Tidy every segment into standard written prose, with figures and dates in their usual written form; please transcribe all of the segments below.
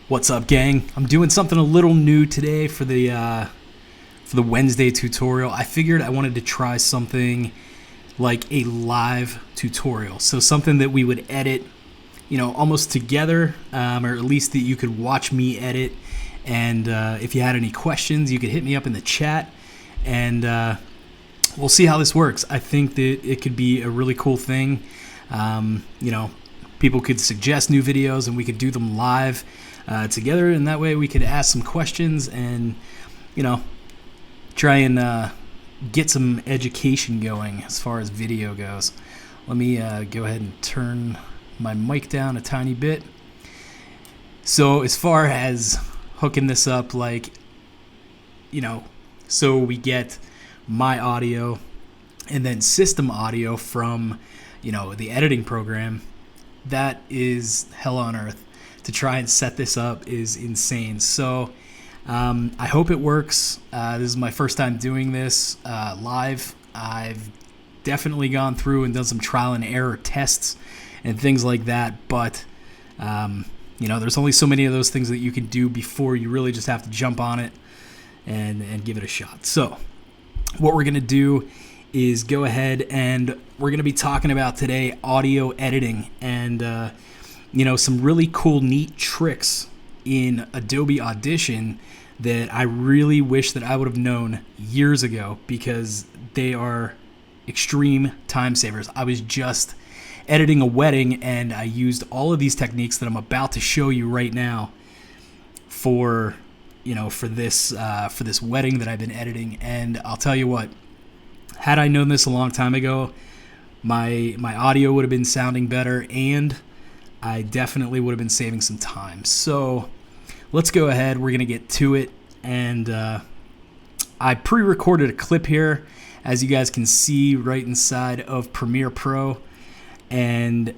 What's up, gang? I'm doing something a little new today for the Wednesday tutorial. I figured I wanted to try something like a live tutorial, so something that we would edit, almost together, or at least that you could watch me edit. And if you had any questions, you could hit me up in the chat, and we'll see how this works. I think that it could be a really cool thing. People could suggest new videos, and we could do them live together, and that way we could ask some questions and try and get some education going as far as video goes. Let me go ahead and turn my mic down a tiny bit. So as far as hooking this up, so we get my audio and then system audio from the editing program, that is hell on earth. To try and set this up is insane. So I hope it works. This is my first time doing this live. I've definitely gone through and done some trial and error tests and things like that, but there's only so many of those things that you can do before you really just have to jump on it and give it a shot. So what we're going to do is go ahead and we're going to be talking about today audio editing and some really cool, neat tricks in Adobe Audition that I really wish that I would have known years ago, because they are extreme time savers. I was just editing a wedding and I used all of these techniques that I'm about to show you right now for this wedding that I've been editing. And I'll tell you what, had I known this a long time ago, my audio would have been sounding better, and I definitely would have been saving some time. So let's go ahead. We're going to get to it. And I pre-recorded a clip here, as you guys can see right inside of Premiere Pro. And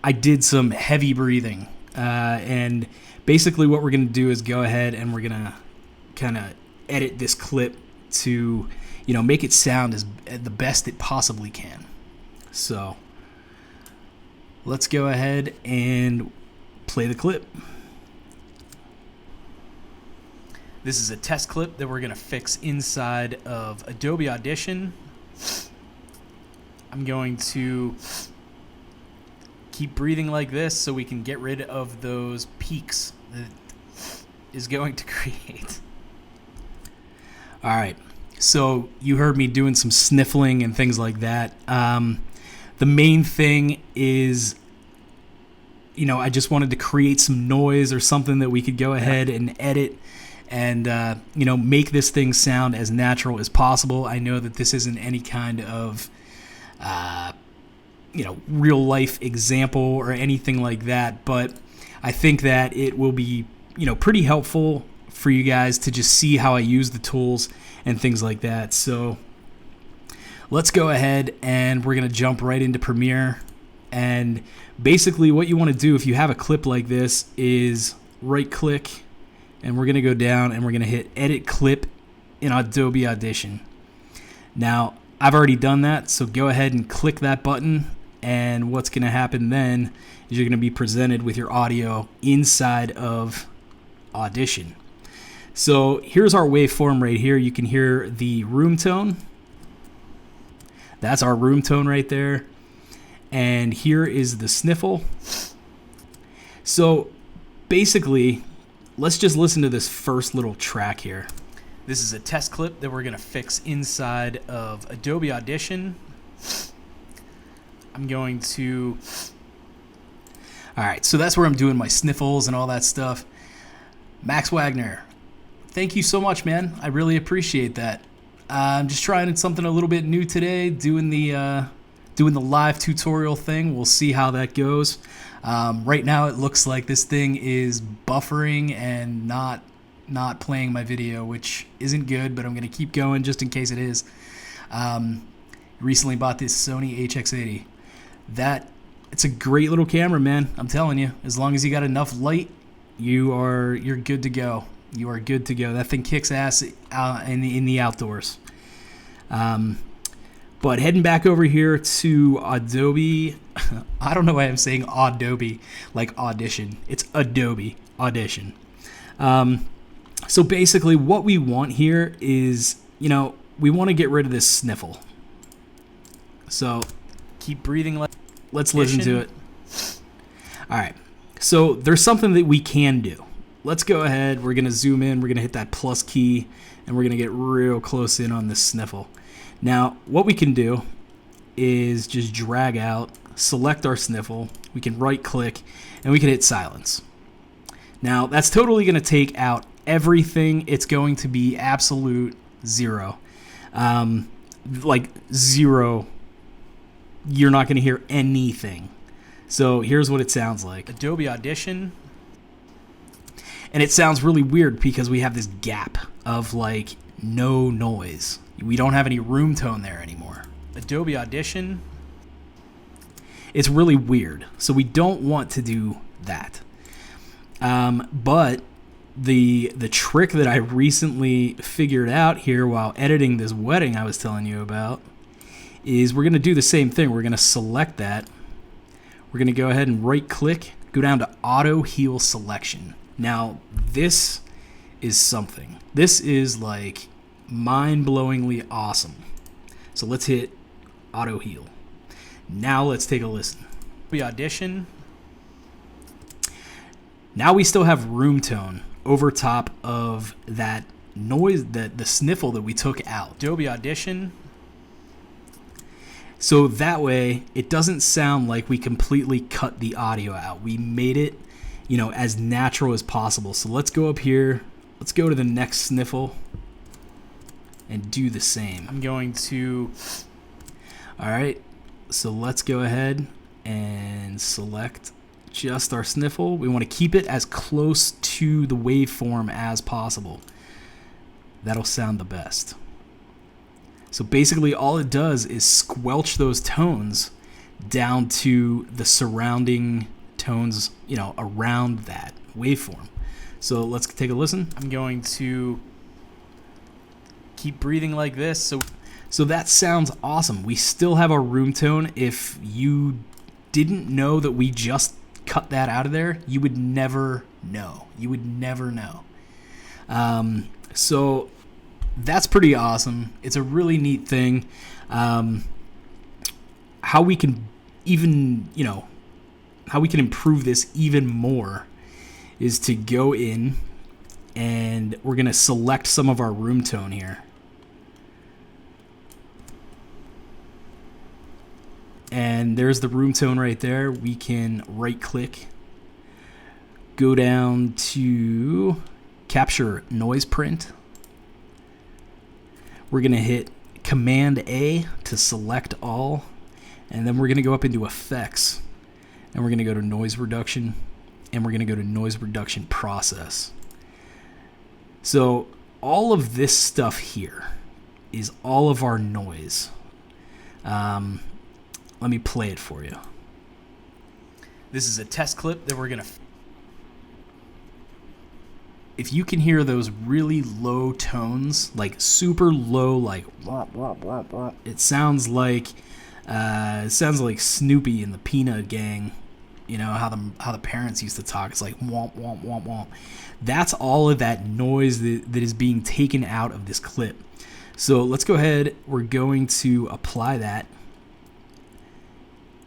I did some heavy breathing. And basically what we're going to do is go ahead and we're going to kind of edit this clip to, make it sound as the best it possibly can. So let's go ahead and play the clip. This is a test clip that we're going to fix inside of Adobe Audition. I'm going to keep breathing like this so we can get rid of those peaks that is going to create. All right, so you heard me doing some sniffling and things like that. The main thing is, I just wanted to create some noise or something that we could go ahead and edit and, make this thing sound as natural as possible. I know that this isn't any kind of, real life example or anything like that, but I think that it will be, pretty helpful for you guys to just see how I use the tools and things like that. So let's go ahead and we're going to jump right into Premiere. And basically what you want to do if you have a clip like this is right click, and we're going to go down and we're going to hit edit clip in Adobe Audition. Now I've already done that, so go ahead and click that button, and what's going to happen then is you're going to be presented with your audio inside of Audition. So here's our waveform right here. You can hear the room tone. That's our room tone right there. And here is the sniffle. So basically, let's just listen to this first little track here. This is a test clip that we're going to fix inside of Adobe Audition. I'm going to... All right, so that's where I'm doing my sniffles and all that stuff. Max Wagner, thank you so much, man. I really appreciate that. I'm just trying something a little bit new today, doing the live tutorial thing. We'll see how that goes. Right now it looks like this thing is buffering and not playing my video, which isn't good, but I'm going to keep going just in case it is. Recently bought this Sony HX80. It's a great little camera, man. I'm telling you, as long as you got enough light, you're good to go. You are good to go. That thing kicks ass in the outdoors. But heading back over here to Adobe, I don't know why I'm saying Adobe like Audition. It's Adobe Audition. So basically what we want here is, we want to get rid of this sniffle. So keep breathing. Let's listen to it. All right. So there's something that we can do. Let's go ahead. We're going to zoom in. We're going to hit that plus key, and we're going to get real close in on this sniffle. Now, what we can do is just drag out, select our sniffle. We can right click, and we can hit silence. Now, that's totally going to take out everything. It's going to be absolute zero. Like zero. You're not going to hear anything. So here's what it sounds like. Adobe Audition. And it sounds really weird because we have this gap of like no noise. We don't have any room tone there anymore. Adobe Audition. It's really weird. So we don't want to do that. But the trick that I recently figured out here while editing this wedding I was telling you about is we're going to do the same thing. We're going to select that. We're going to go ahead and right click, go down to auto heal selection. Now, this is something. This is like mind-blowingly awesome. So let's hit auto heal. Now let's take a listen. We audition. Now we still have room tone over top of that noise, the sniffle that we took out. Adobe Audition. So that way, it doesn't sound like we completely cut the audio out. We made it, as natural as possible. So let's go up here. Let's go to the next sniffle and do the same. I'm going to... All right. So let's go ahead and select just our sniffle. We want to keep it as close to the waveform as possible. That'll sound the best. So basically all it does is squelch those tones down to the surrounding tones, around that waveform. So let's take a listen. I'm going to keep breathing like this. So that sounds awesome. We still have our room tone. If you didn't know that we just cut that out of there, you would never know. You would never know. So that's pretty awesome. It's a really neat thing. How we can even, how we can improve this even more is to go in and we're going to select some of our room tone here. And there's the room tone right there. We can right click, go down to capture noise print. We're going to hit Command A to select all, and then we're going to go up into effects, and we're going to go to noise reduction, and we're going to go to noise reduction process. So all of this stuff here is all of our noise. Let me play it for you. This is a test clip that we're going to... If you can hear those really low tones, like super low, like it sounds like Snoopy and the Peanut Gang. How the parents used to talk. It's like womp womp womp womp. That's all of that noise that is being taken out of this clip. So let's go ahead. We're going to apply that.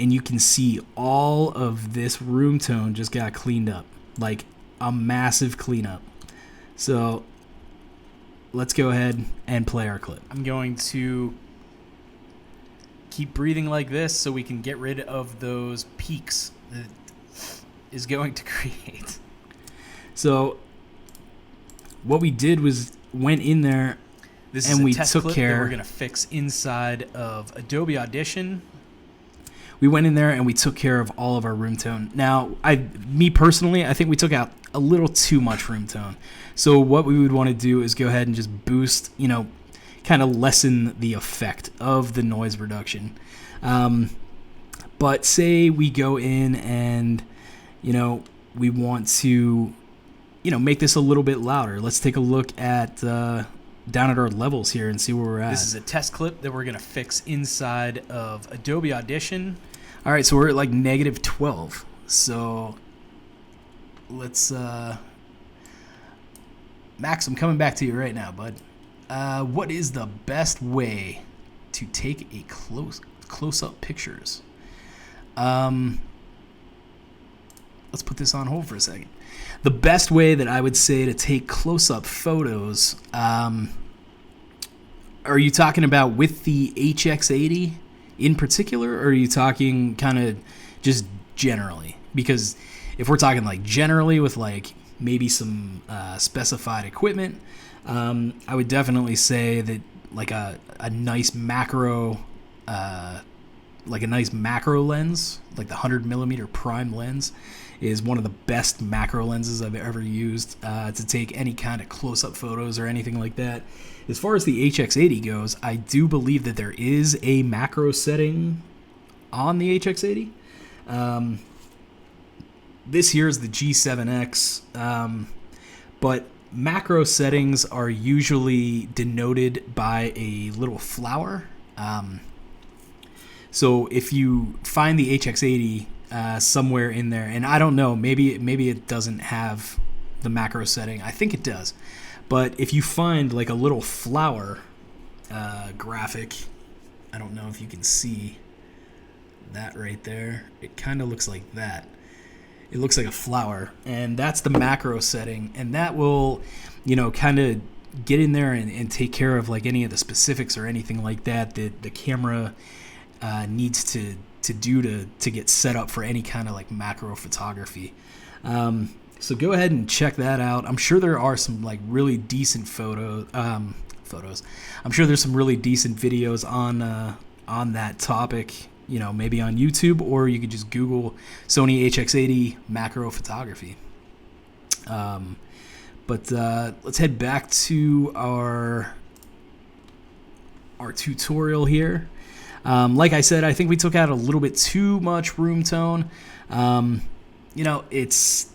And you can see all of this room tone just got cleaned up, like a massive cleanup. So let's go ahead and play our clip. I'm going to keep breathing like this so we can get rid of those peaks that is going to create. So what we did was went in there and we took care. We're going to fix inside of Adobe Audition. We went in there and we took care of all of our room tone. Now, me personally, I think we took out a little too much room tone. So what we would want to do is go ahead and just boost, kind of lessen the effect of the noise reduction. But say we go in and, we want to, make this a little bit louder. Let's take a look at down at our levels here and see where we're at. This is a test clip that we're going to fix inside of Adobe Audition. All right, so we're at like -12. So let's Max, I'm coming back to you right now, bud. What is the best way to take a close-up pictures? Let's put this on hold for a second. The best way that I would say to take close-up photos, are you talking about with the HX80 in particular, or are you talking kind of just generally? Because if we're talking like generally with like maybe some specified equipment, I would definitely say that like a nice macro, like a nice macro lens, like the 100mm prime lens, is one of the best macro lenses I've ever used to take any kind of close-up photos or anything like that. As far as the HX80 goes, I do believe that there is a macro setting on the HX80. This here is the G7X, but macro settings are usually denoted by a little flower. So if you find the HX80 somewhere in there, and I don't know, maybe it doesn't have the macro setting. I think it does. But if you find like a little flower graphic, I don't know if you can see that right there. It kind of looks like that. It looks like a flower, and that's the macro setting, and that will, you know, kind of get in there and take care of like any of the specifics or anything like that that the camera needs to do to get set up for any kind of like macro photography. So go ahead and check that out. I'm sure there are some like really decent photos. I'm sure there's some really decent videos on that topic. You know, maybe on YouTube, or you could just Google Sony HX80 macro photography. But let's head back to our tutorial here. Like I said, I think we took out a little bit too much room tone. You know, it's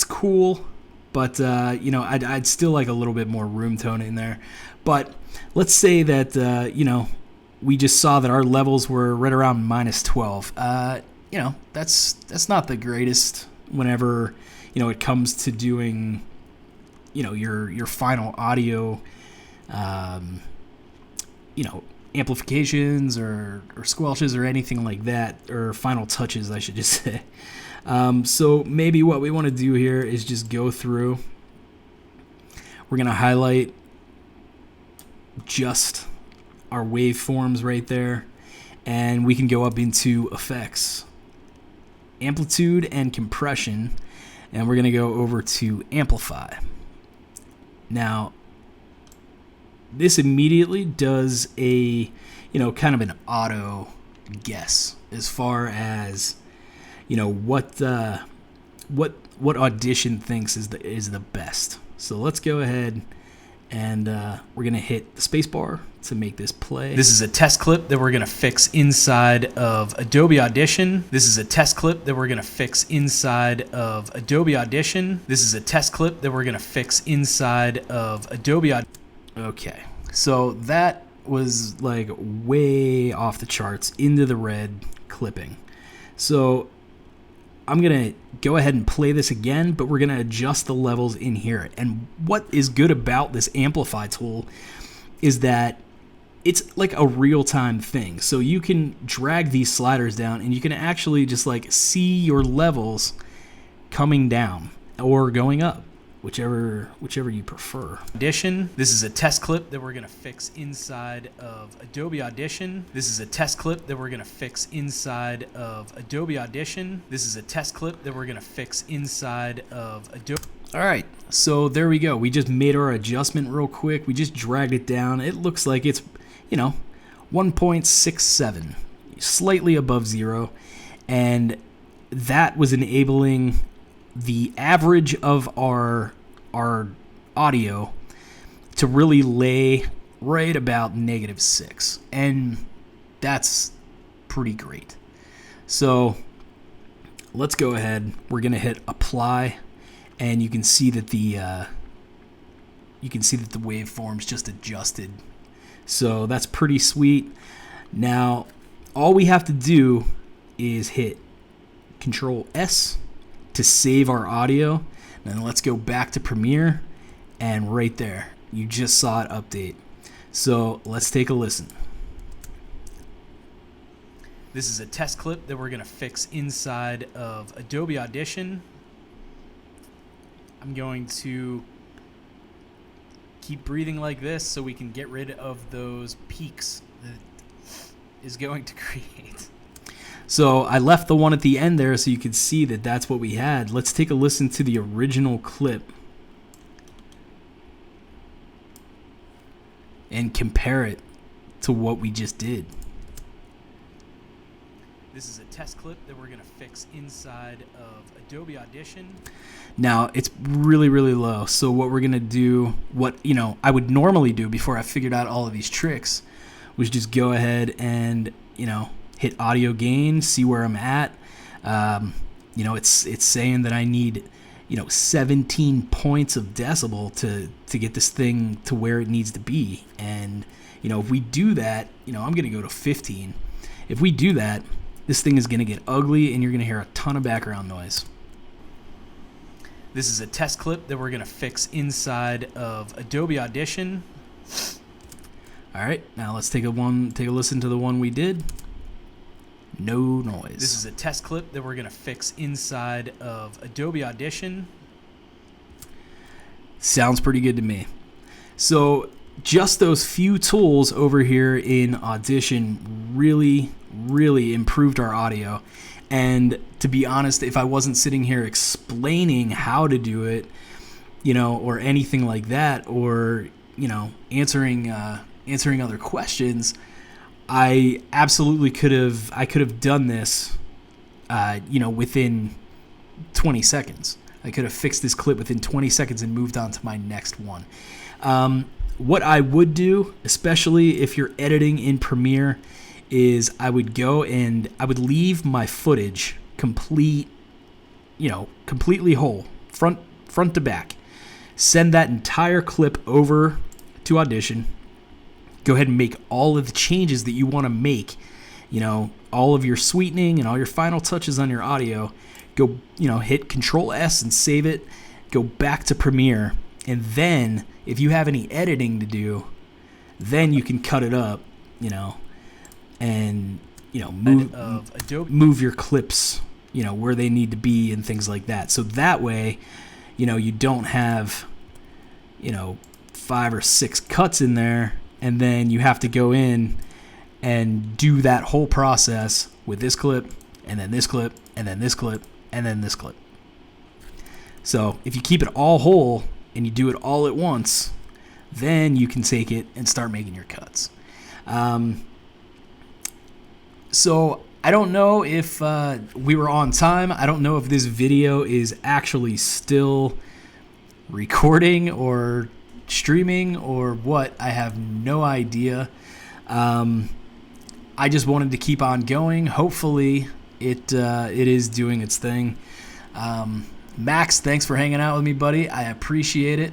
cool, but you know, I'd still like a little bit more room tone in there. But let's say that you know, we just saw that our levels were right around -12. You know, that's not the greatest whenever, you know, it comes to doing, you know, your final audio, you know, amplifications or squelches or anything like that, or final touches, I should just say. So maybe what we want to do here is just go through. We're going to highlight just our waveforms right there, and we can go up into effects, amplitude and compression, and we're going to go over to amplify. Now this immediately does a, you know, kind of an auto guess as far as, you know, what Audition thinks is the best. So let's go ahead and we're gonna hit the space bar to make this play. This is a test clip that we're going to fix inside of Adobe Audition. This is a test clip that we're going to fix inside of Adobe Audition. This is a test clip that we're going to fix inside of Adobe Audition. Okay, so that was like way off the charts, into the red clipping. So I'm going to go ahead and play this again, but we're going to adjust the levels in here. And what is good about this Amplify tool is that it's like a real-time thing. So you can drag these sliders down and you can actually just like see your levels coming down or going up, whichever you prefer. Audition. This is a test clip that we're going to fix inside of Adobe Audition. This is a test clip that we're going to fix inside of Adobe Audition. This is a test clip that we're going to fix inside of Adobe. All right, so there we go. We just made our adjustment real quick. We just dragged it down. It looks like it's, you know, 1.67, slightly above 0, and that was enabling the average of our audio to really lay right about -6, and that's pretty great. So let's go ahead. We're gonna hit apply, and you can see that you can see that the waveform's just adjusted. So that's pretty sweet. Now, all we have to do is hit Control S to save our audio. Then let's go back to Premiere, and right there, you just saw it update. So let's take a listen. This is a test clip that we're going to fix inside of Adobe Audition. I'm going to keep breathing like this so we can get rid of those peaks that is going to create. So I left the one at the end there so you could see that that's what we had. Let's take a listen to the original clip and compare it to what we just did. This is a test clip that we're going to fix inside of Adobe Audition. Now, it's really, really low. So what we're going to do, what I would normally do before I figured out all of these tricks, was just go ahead and, hit audio gain, see where I'm at. It's saying that I need, 17 points of decibel to get this thing to where it needs to be. And, if we do that, I'm going to go to 15. If we do that, this thing is going to get ugly and you're going to hear a ton of background noise. This is a test clip that we're going to fix inside of Adobe Audition. All right, now let's take a listen to the one we did. No noise. This is a test clip that we're going to fix inside of Adobe Audition. Sounds pretty good to me. So just those few tools over here in Audition really, really improved our audio. And to be honest, if I wasn't sitting here explaining how to do it, or anything like that, or, answering other questions, I absolutely could have done this, within 20 seconds. I could have fixed this clip within 20 seconds and moved on to my next one. What I would do, especially if you're editing in Premiere, is I would go and I would leave my footage completely whole, front to back. Send that entire clip over to Audition. Go ahead and make all of the changes that you want to make, all of your sweetening and all your final touches on your audio. Go, hit Control S and save it. Go back to Premiere. And then if you have any editing to do, then you can cut it up, and, move your clips, where they need to be and things like that. So that way, you don't have, 5 or 6 cuts in there, and then you have to go in and do that whole process with this clip, and then this clip, and then this clip, and then this clip. So if you keep it all whole and you do it all at once, then you can take it and start making your cuts. So I don't know if we were on time. I don't know if this video is actually still recording or streaming or what. I have no idea. I just wanted to keep on going. Hopefully it is doing its thing. Max, thanks for hanging out with me, buddy. I appreciate it.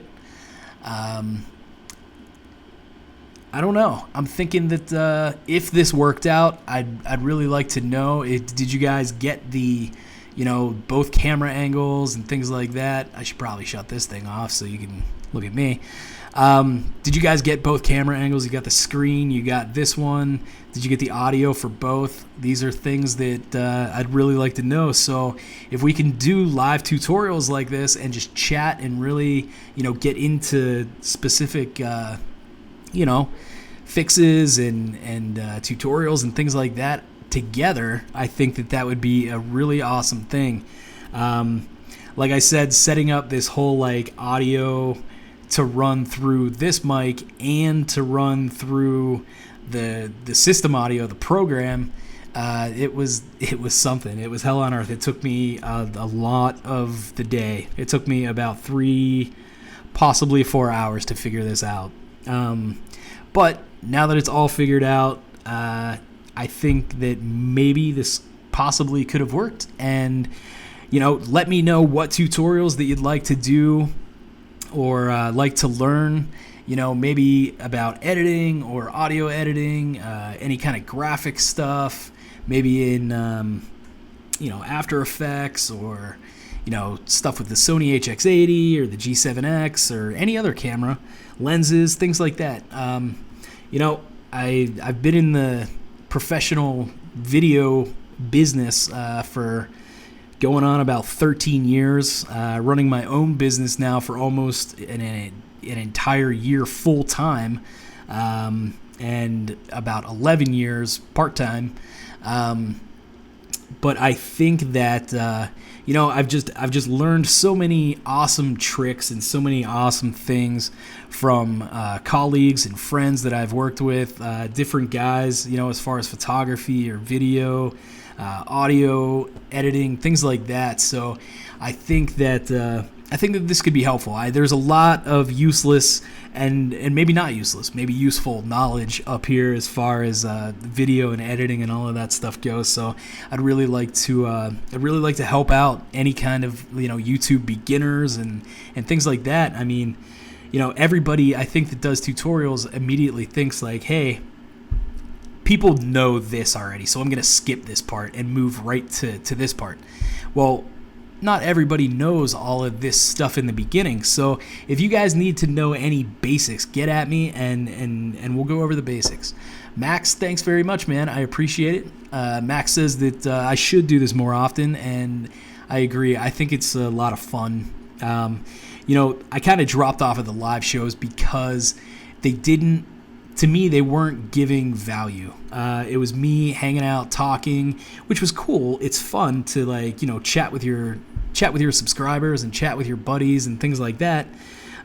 I don't know. I'm thinking that if this worked out, I'd really like to know. Did you guys get the, both camera angles and things like that? I should probably shut this thing off so you can look at me. Did you guys get both camera angles? You got the screen, you got this one. Did you get the audio for both? These are things that I'd really like to know. So if we can do live tutorials like this and just chat and really, get into specific, fixes and tutorials and things like that together, I think that would be a really awesome thing. Like I said, setting up this whole audio to run through this mic and to run through the system audio, the program, it was something. It was hell on earth. It took me a lot of the day. It took me about 3, possibly 4 hours to figure this out. But now that it's all figured out, I think that maybe this possibly could have worked. And, let me know what tutorials that you'd like to do or like to learn, maybe about editing or audio editing, any kind of graphic stuff, maybe in, After Effects, or, stuff with the Sony HX80 or the G7X or any other camera, lenses, things like that. I've been in the professional video business for going on about 13 years, running my own business now for almost an entire year full time, and about 11 years part time. But I think that I've just learned so many awesome tricks and so many awesome things from colleagues and friends that I've worked with, different guys, as far as photography or video, audio editing, things like that. So I think that this could be helpful. There's a lot of useless and maybe not useless, maybe useful knowledge up here as far as video and editing and all of that stuff goes. So I'd really like to help out any kind of YouTube beginners and things like that. I mean, everybody I think that does tutorials immediately thinks like, hey, people know this already, so I'm going to skip this part and move right to this part. Well, not everybody knows all of this stuff in the beginning. So if you guys need to know any basics, get at me and we'll go over the basics. Max, thanks very much, man. I appreciate it. Max says that I should do this more often, and I agree. I think it's a lot of fun. I kind of dropped off of the live shows because they weren't giving value. It was me hanging out, talking, which was cool. It's fun to chat with your subscribers and chat with your buddies and things like that.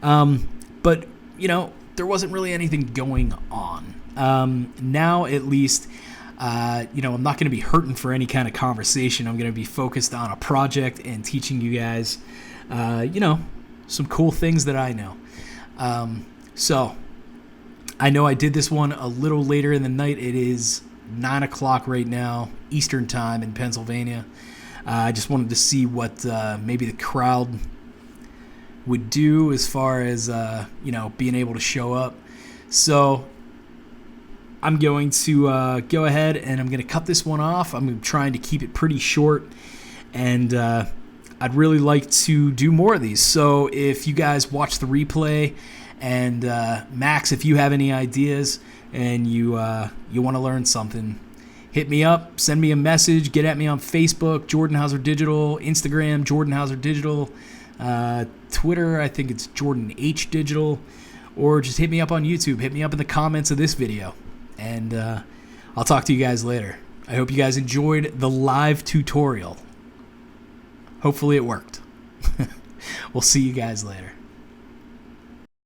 But there wasn't really anything going on. Now at least, I'm not going to be hurting for any kind of conversation. I'm going to be focused on a project and teaching you guys, some cool things that I know. So I know I did this one a little later in the night. It is 9 o'clock right now, Eastern time in Pennsylvania. I just wanted to see what maybe the crowd would do as far as, being able to show up. So I'm going to go ahead and I'm going to cut this one off. I'm trying to keep it pretty short, and I'd really like to do more of these. So if you guys watch the replay, and Max, if you have any ideas and you want to learn something, hit me up, send me a message, get at me on Facebook, Jordan Hauser Digital, Instagram, Jordan Hauser Digital, Twitter, I think it's Jordan H Digital, or just hit me up on YouTube, hit me up in the comments of this video, and I'll talk to you guys later. I hope you guys enjoyed the live tutorial. Hopefully it worked. We'll see you guys later.